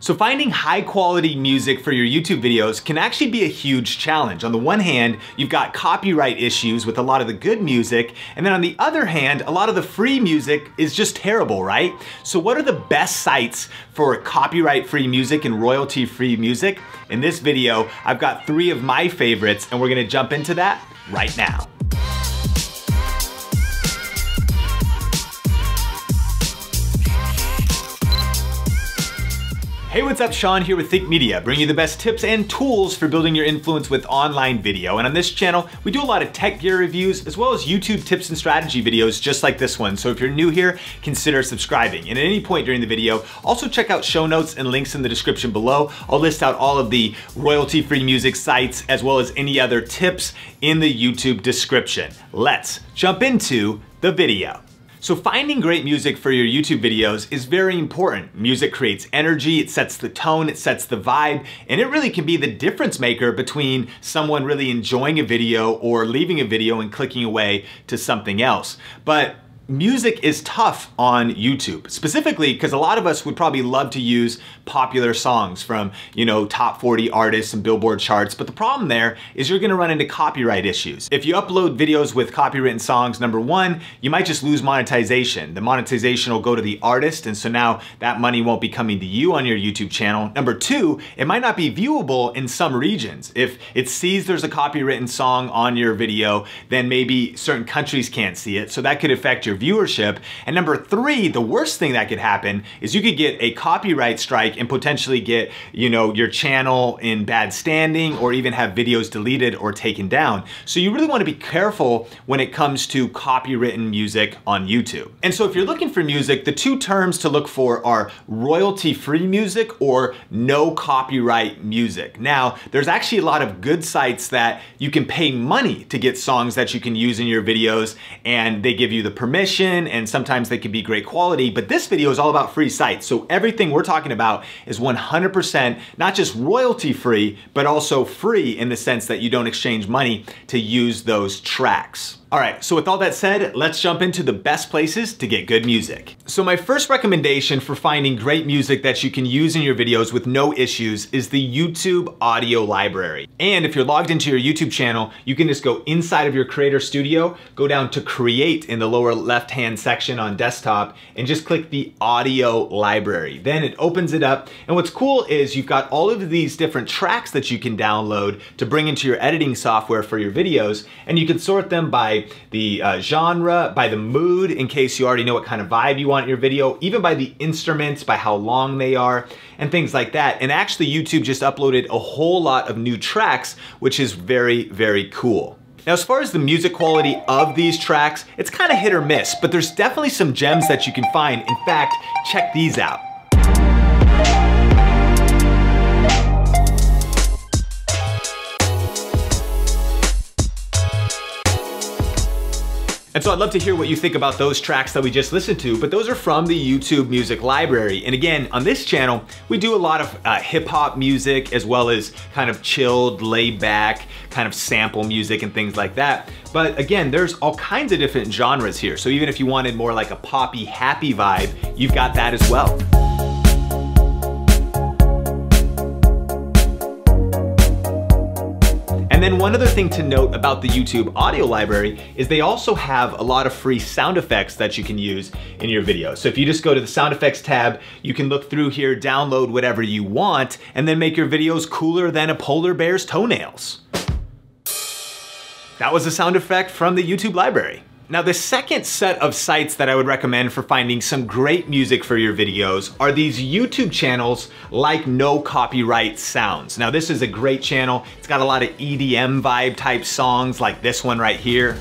So finding high quality music for your YouTube videos can actually be a huge challenge. On the one hand, you've got copyright issues with a lot of the good music, and then on the other hand, a lot of the free music is just terrible, right? So what are the best sites for copyright-free music and royalty-free music? In this video, I've got 3 of my favorites, and we're gonna jump into that right now. Hey, what's up? Sean here with Think Media, bringing you the best tips and tools for building your influence with online video. And on this channel, we do a lot of tech gear reviews, as well as YouTube tips and strategy videos just like this one. So if you're new here, consider subscribing. And at any point during the video, also check out show notes and links in the description below. I'll list out all of the royalty-free music sites, as well as any other tips in the YouTube description. Let's jump into the video. So finding great music for your YouTube videos is very important. Music creates energy, it sets the tone, it sets the vibe, and it really can be the difference maker between someone really enjoying a video or leaving a video and clicking away to something else. But music is tough on YouTube, specifically because a lot of us would probably love to use popular songs from, top 40 artists and Billboard charts, but the problem there is you're gonna run into copyright issues. If you upload videos with copywritten songs, number one, you might just lose monetization. The monetization will go to the artist, and so now that money won't be coming to you on your YouTube channel. Number two, it might not be viewable in some regions. If it sees there's a copywritten song on your video, then maybe certain countries can't see it, so that could affect your viewership. And number three, the worst thing that could happen is you could get a copyright strike and potentially get, your channel in bad standing, or even have videos deleted or taken down. So you really want to be careful when it comes to copywritten music on YouTube. And so if you're looking for music, the 2 terms to look for are royalty-free music or no copyright music. Now, there's actually a lot of good sites that you can pay money to get songs that you can use in your videos, and they give you the permission, and sometimes they can be great quality, but this video is all about free sites. So everything we're talking about is 100% not just royalty free, but also free in the sense that you don't exchange money to use those tracks. All right, so with all that said, let's jump into the best places to get good music. So my first recommendation for finding great music that you can use in your videos with no issues is the YouTube audio library. And if you're logged into your YouTube channel, you can just go inside of your Creator Studio, go down to Create in the lower left-hand section on desktop, and just click the audio library. Then it opens it up, and what's cool is you've got all of these different tracks that you can download to bring into your editing software for your videos, and you can sort them by the genre, by the mood, in case you already know what kind of vibe you want in your video, even by the instruments, by how long they are, and things like that. And actually, YouTube just uploaded a whole lot of new tracks, which is very, very cool. Now, as far as the music quality of these tracks, it's kind of hit or miss, but there's definitely some gems that you can find. In fact, check these out. And so I'd love to hear what you think about those tracks that we just listened to, but those are from the YouTube music library. And again, on this channel, we do a lot of hip hop music, as well as kind of chilled, laid back, kind of sample music and things like that. But again, there's all kinds of different genres here. So even if you wanted more like a poppy, happy vibe, you've got that as well. And then one other thing to note about the YouTube audio library is they also have a lot of free sound effects that you can use in your video. So if you just go to the sound effects tab, you can look through here, download whatever you want, and then make your videos cooler than a polar bear's toenails. That was a sound effect from the YouTube library. Now, the second set of sites that I would recommend for finding some great music for your videos are these YouTube channels like No Copyright Sounds. Now, this is a great channel. It's got a lot of EDM vibe type songs like this one right here.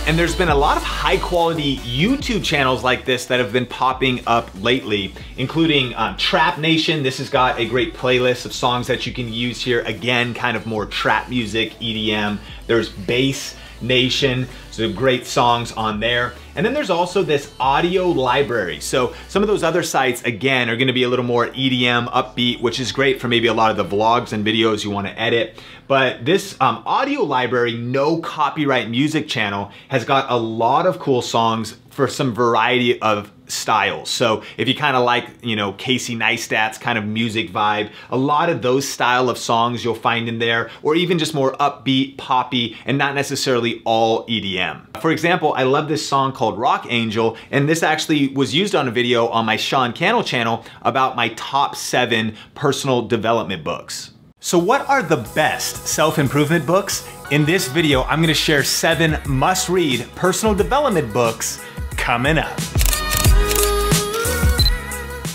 And there's been a lot of high quality YouTube channels like this that have been popping up lately, including Trap Nation. This has got a great playlist of songs that you can use here. Again, kind of more trap music, EDM. There's Bass Nation. So great songs on there. And then there's also this audio library. So some of those other sites, again, are gonna be a little more EDM, upbeat, which is great for maybe a lot of the vlogs and videos you wanna edit. But this audio library, no copyright music channel, has got a lot of cool songs for some variety of styles. So if you kind of like, you know, Casey Neistat's kind of music vibe, a lot of those style of songs you'll find in there, or even just more upbeat, poppy, and not necessarily all EDM. For example, I love this song called Rock Angel, and this actually was used on a video on my Sean Cannell channel about my top 7 personal development books. So what are the best self-improvement books? In this video, I'm gonna share 7 must-read personal development books coming up.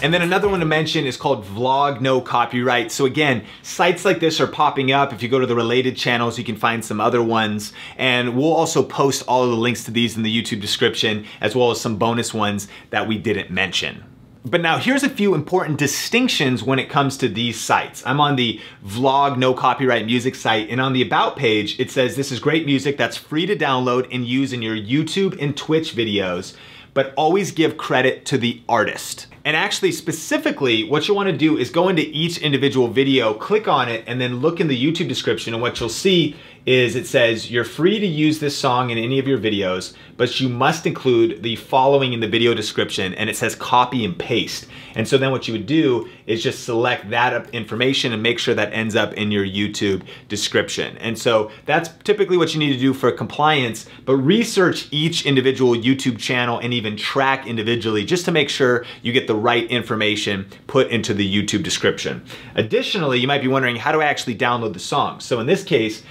And then another one to mention is called Vlog No Copyright. So again, sites like this are popping up. If you go to the related channels, you can find some other ones. And we'll also post all of the links to these in the YouTube description, as well as some bonus ones that we didn't mention. But now here's a few important distinctions when it comes to these sites. I'm on the Vlog No Copyright Music site, and on the About page, it says this is great music that's free to download and use in your YouTube and Twitch videos, but always give credit to the artist. And actually, specifically, what you wanna do is go into each individual video, click on it, and then look in the YouTube description, and what you'll see is it says you're free to use this song in any of your videos, but you must include the following in the video description, and it says copy and paste. And so then what you would do is just select that information and make sure that ends up in your YouTube description. And so that's typically what you need to do for compliance, but research each individual YouTube channel and even track individually just to make sure you get the right information put into the YouTube description. Additionally, you might be wondering, how do I actually download the song? So in this case,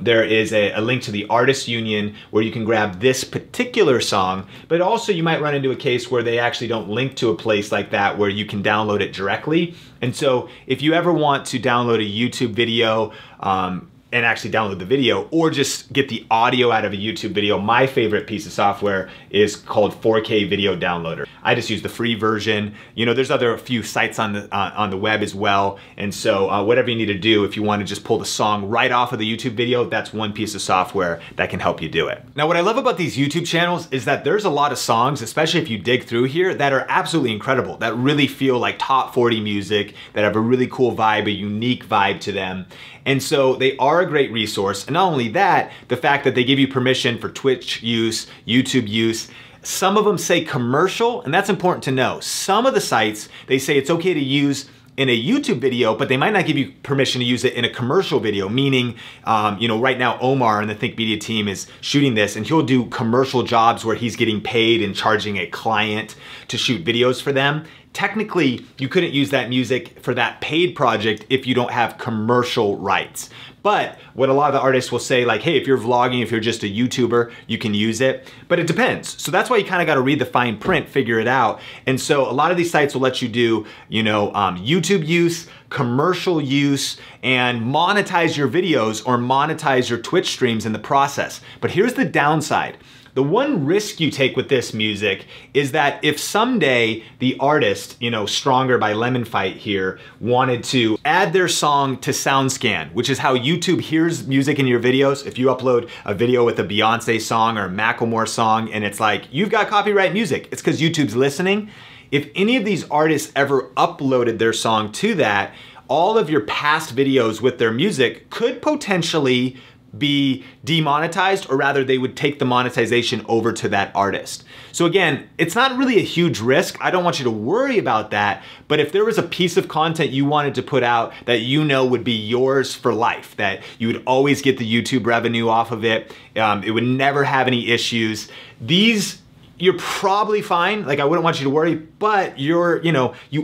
there is a link to the Artist Union where you can grab this particular song, but also you might run into a case where they actually don't link to a place like that where you can download it directly. And so if you ever want to download a YouTube video, and actually download the video, or just get the audio out of a YouTube video, my favorite piece of software is called 4K Video Downloader. I just use the free version. You know, there's a few sites on the web as well. And so whatever you need to do, if you want to just pull the song right off of the YouTube video, that's one piece of software that can help you do it. Now, what I love about these YouTube channels is that there's a lot of songs, especially if you dig through here, that are absolutely incredible, that really feel like top 40 music, that have a really cool vibe, a unique vibe to them. And so they are a great resource. And not only that, the fact that they give you permission for Twitch use, YouTube use. Some of them say commercial, and that's important to know. Some of the sites, they say it's okay to use in a YouTube video, but they might not give you permission to use it in a commercial video, meaning, you know, right now Omar and the Think Media team is shooting this, and he'll do commercial jobs where he's getting paid and charging a client to shoot videos for them. Technically, you couldn't use that music for that paid project if you don't have commercial rights. But what a lot of the artists will say, like, hey, if you're vlogging, if you're just a YouTuber, you can use it. But it depends. So that's why you kind of got to read the fine print, figure it out. And so a lot of these sites will let you do, you know, YouTube use, commercial use, and monetize your videos or monetize your Twitch streams in the process. But here's the downside. The one risk you take with this music is that if someday the artist, you know, Stronger by Lemon Fight here, wanted to add their song to SoundScan, which is how YouTube hears music in your videos. If you upload a video with a Beyonce song or a Macklemore song and it's like, you've got copyright music, it's because YouTube's listening. If any of these artists ever uploaded their song to that, all of your past videos with their music could potentially be demonetized, or rather they would take the monetization over to that artist. So again, it's not really a huge risk. I don't want you to worry about that, but if there was a piece of content you wanted to put out that you know would be yours for life, that you would always get the YouTube revenue off of it, it would never have any issues, you're probably fine. Like, I wouldn't want you to worry, but you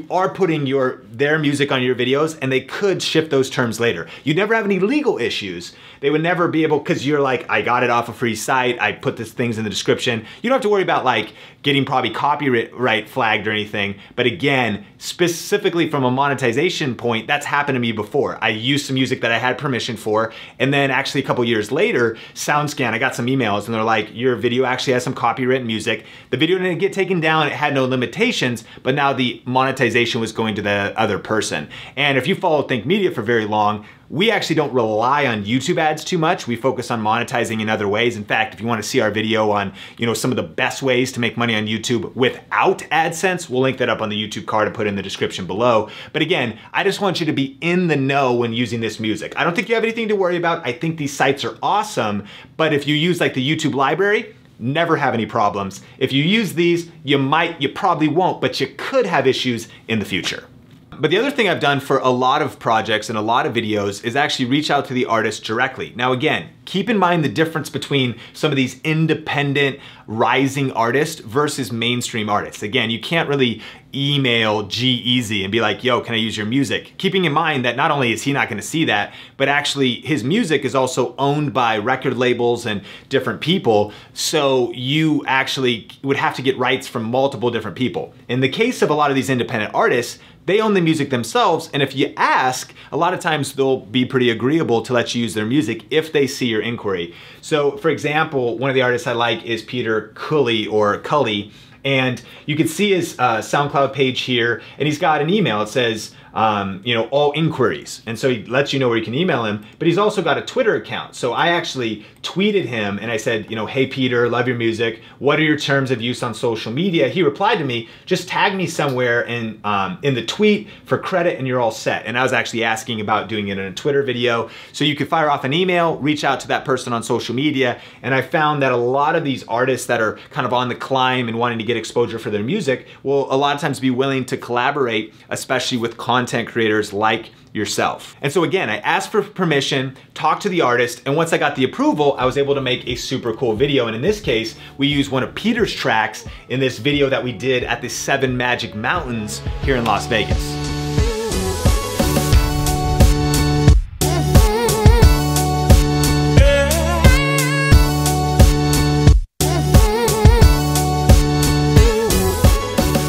are putting their music on your videos, and they could shift those terms later. You'd never have any legal issues. They would never be able, because you're like, I got it off a free site, I put these things in the description. You don't have to worry about like getting probably copyright flagged or anything. But again, specifically from a monetization point, that's happened to me before. I used some music that I had permission for, and then actually a couple years later, SoundScan, I got some emails and they're like, your video actually has some copyrighted music. The video didn't get taken down, it had no limitations, but now the monetization was going to the other person. And if you follow Think Media for very long, we actually don't rely on YouTube ads too much. We focus on monetizing in other ways. In fact, if you want to see our video on, some of the best ways to make money on YouTube without AdSense, we'll link that up on the YouTube card and put it in the description below. But again, I just want you to be in the know when using this music. I don't think you have anything to worry about. I think these sites are awesome, but if you use like the YouTube library, never have any problems. If you use these, you probably won't, but you could have issues in the future. But the other thing I've done for a lot of projects and a lot of videos is actually reach out to the artist directly. Now again, keep in mind the difference between some of these independent rising artists versus mainstream artists. Again, you can't really email G-Eazy and be like, yo, can I use your music? Keeping in mind that not only is he not gonna see that, but actually his music is also owned by record labels and different people. So you actually would have to get rights from multiple different people. In the case of a lot of these independent artists, they own the music themselves, and if you ask, a lot of times they'll be pretty agreeable to let you use their music if they see your inquiry. So for example, one of the artists I like is Peter Cully or Cully, and you can see his SoundCloud page here, and he's got an email. It says, all inquiries. And so he lets you know where you can email him, but he's also got a Twitter account. So I actually tweeted him and I said, hey Peter, love your music. What are your terms of use on social media? He replied to me, just tag me somewhere in the tweet for credit and you're all set. And I was actually asking about doing it in a Twitter video. So you could fire off an email, reach out to that person on social media. And I found that a lot of these artists that are kind of on the climb and wanting to get exposure for their music will a lot of times be willing to collaborate, especially with content creators like yourself. And so again, I asked for permission, talked to the artist, and once I got the approval, I was able to make a super cool video. And in this case, we used one of Peter's tracks in this video that we did at the 7 Magic Mountains here in Las Vegas.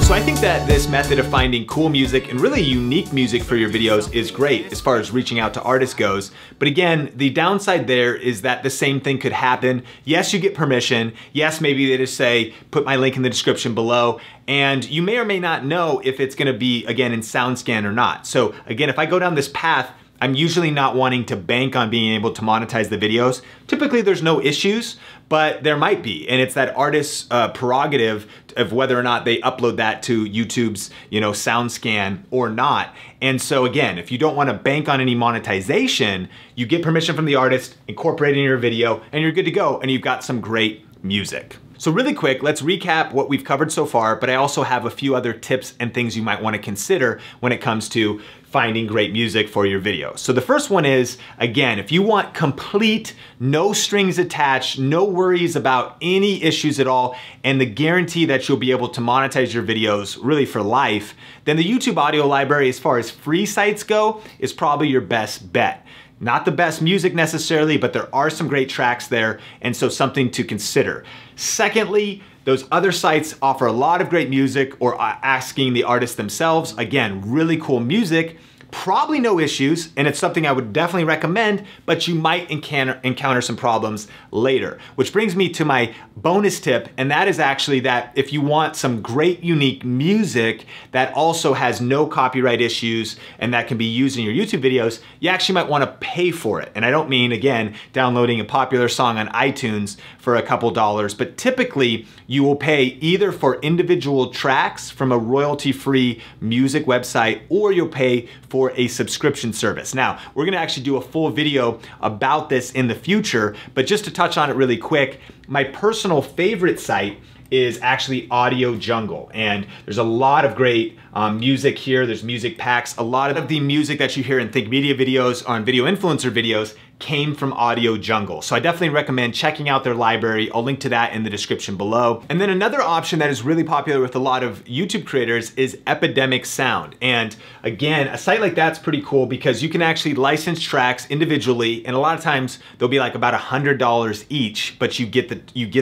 So I think that this method of finding cool music and really unique music for your videos is great as far as reaching out to artists goes. But again, the downside there is that the same thing could happen. Yes, you get permission. Yes, maybe they just say, put my link in the description below. And you may or may not know if it's gonna be, again, in SoundScan or not. So again, if I go down this path, I'm usually not wanting to bank on being able to monetize the videos. Typically there's no issues, but there might be. And it's that artist's prerogative of whether or not they upload that to YouTube's SoundScan or not. And so again, if you don't wanna bank on any monetization, you get permission from the artist, incorporate it in your video, and you're good to go, and you've got some great music. So really quick, let's recap what we've covered so far, but I also have a few other tips and things you might wanna consider when it comes to finding great music for your video. So the first one is, again, if you want complete, no strings attached, no worries about any issues at all, and the guarantee that you'll be able to monetize your videos really for life, then the YouTube audio library, as far as free sites go, is probably your best bet. Not the best music necessarily, but there are some great tracks there, and so something to consider. Secondly, those other sites offer a lot of great music or asking the artists themselves. Again, really cool music, probably no issues, and it's something I would definitely recommend, but you might encounter some problems later. Which brings me to my bonus tip, and that is actually that if you want some great unique music that also has no copyright issues and that can be used in your YouTube videos, you actually might want to pay for it. And I don't mean, again, downloading a popular song on iTunes for a couple dollars, but typically you will pay either for individual tracks from a royalty-free music website, or you'll pay for a subscription service. Now, we're gonna actually do a full video about this in the future, but just to touch on it really quick, my personal favorite site is actually Audio Jungle. And there's a lot of great music here. There's music packs. A lot of the music that you hear in Think Media videos or on video influencer videos came from Audio Jungle. So I definitely recommend checking out their library. I'll link to that in the description below. And then another option that is really popular with a lot of YouTube creators is Epidemic Sound. And again, a site like that's pretty cool because you can actually license tracks individually, and a lot of times they'll be like about $100 each, but you get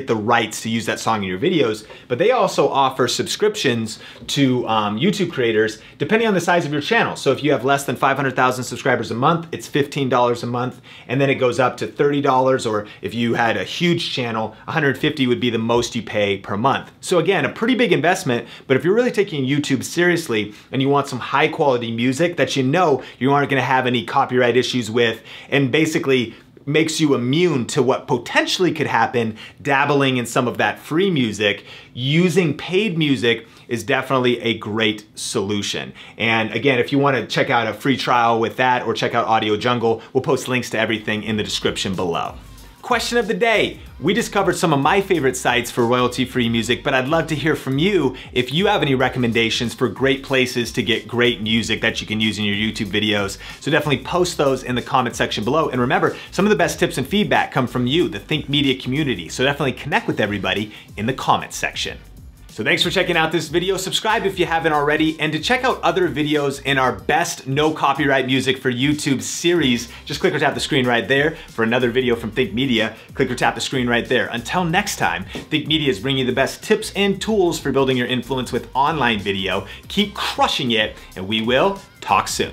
the rights to use that song in your videos. But they also offer subscriptions to YouTube creators depending on the size of your channel. So if you have less than 500,000 subscribers a month, it's $15 a month. and then it goes up to $30, or if you had a huge channel, $150 would be the most you pay per month. So again, a pretty big investment, but if you're really taking YouTube seriously and you want some high quality music that you know you aren't gonna have any copyright issues with, and basically makes you immune to what potentially could happen dabbling in some of that free music, using paid music is definitely a great solution. And again, if you want to check out a free trial with that or check out Audio Jungle, we'll post links to everything in the description below. Question of the day. We just covered some of my favorite sites for royalty-free music, but I'd love to hear from you if you have any recommendations for great places to get great music that you can use in your YouTube videos. So definitely post those in the comment section below. And remember, some of the best tips and feedback come from you, the Think Media community. So definitely connect with everybody in the comment section. So thanks for checking out this video. Subscribe if you haven't already, and to check out other videos in our best no copyright music for YouTube series, just click or tap the screen right there. For another video from Think Media, click or tap the screen right there. Until next time, Think Media is bringing you the best tips and tools for building your influence with online video. Keep crushing it, and we will talk soon.